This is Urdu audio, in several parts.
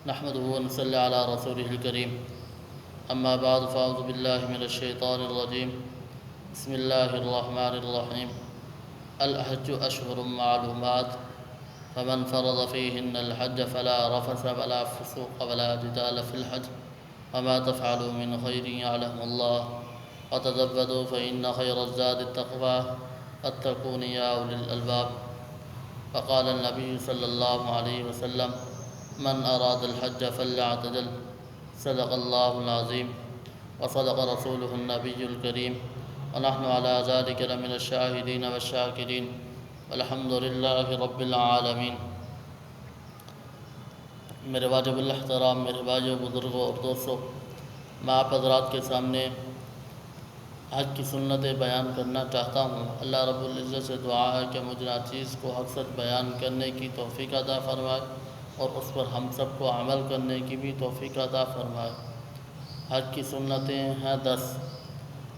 نحمده ونصلي على رسوله الكريم. أما بعد فأعوذ بالله من الشيطان الرجيم. بسم الله الرحمن الرحيم. الحج أشهر معلومات فمن فرض فيهن الحج فلا رفث ولا فسوق ولا جدال في الحج وما تفعلوا من خير يعلمه الله وتزودوا فإن خير الزاد التقوى واتقون يا أولي الألباب. فقال النبي صلى الله عليه وسلم: من أراد الحج فليعتدل. صدق الله العظيم وصدق رسوله النبي الكريم ونحن على ذلك لمن الشاهدين والشاكرين والحمد لله رب العالمین. میرے واجب الاحترام، میرے بھائیوں، بزرگوں اور دوستوں، میں آپ حضرات کے سامنے حج کی سنتیں بیان کرنا چاہتا ہوں. اللہ رب العزت سے دعا ہے کہ مجھے ہر چیز کو حق سچ بیان کرنے کی توفیق عطا فرمائے اور اس پر ہم سب کو عمل کرنے کی بھی توفیق عطا فرمائے. حج کی سنتیں ہیں 10.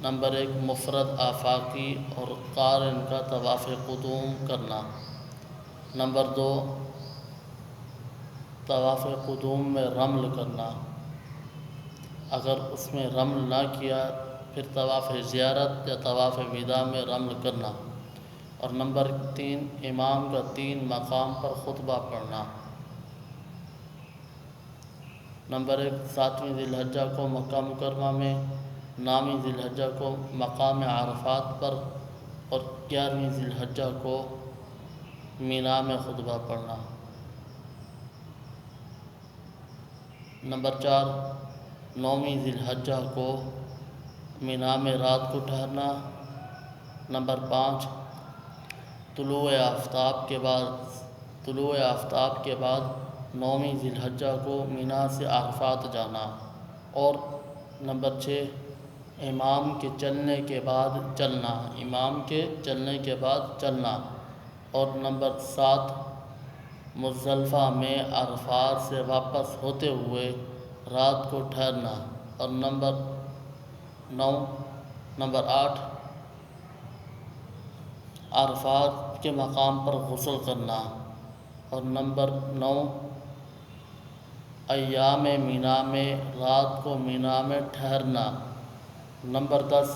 نمبر 1، مفرد آفاقی اور قارن کا طواف قدوم کرنا. نمبر 2، طواف قدوم میں رمل کرنا. اگر اس میں رمل نہ کیا پھر طواف زیارت یا طواف وداع میں رمل کرنا. اور نمبر 3، امام کا 3 مقام پر خطبہ پڑھنا. نمبر 1، 7ویں ذی الحجہ کو مکہ مکرمہ میں، 9ویں ذی الحجہ کو مقام عرفات پر اور 11ویں ذی الحجہ کو مینا میں خطبہ پڑھنا. نمبر 4، 9ویں ذی الحجہ کو مینا میں رات کو ٹھہرنا. نمبر 5، طلوع آفتاب کے بعد 9ویں ذی الحجہ کو مینا سے عرفات جانا. اور نمبر 6، امام کے چلنے کے بعد چلنا. اور نمبر 7، مزدلفہ میں عرفات سے واپس ہوتے ہوئے رات کو ٹھہرنا. اور نمبر 8، عرفات کے مقام پر غسل کرنا. اور نمبر 9، ایام مینا میں رات کو مینا میں ٹھہرنا. نمبر 10،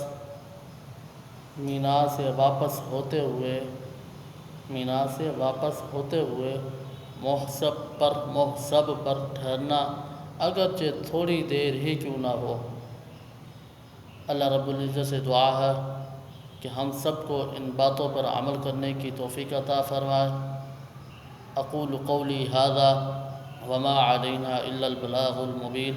مینا سے واپس ہوتے ہوئے محسب پر ٹھہرنا، اگرچہ تھوڑی دیر ہی کیوں نہ ہو. اللہ رب العزت سے دعا ہے کہ ہم سب کو ان باتوں پر عمل کرنے کی توفیق عطا فرمائے. اقول قولی ھذا وما علینا الا البلاغ المبین.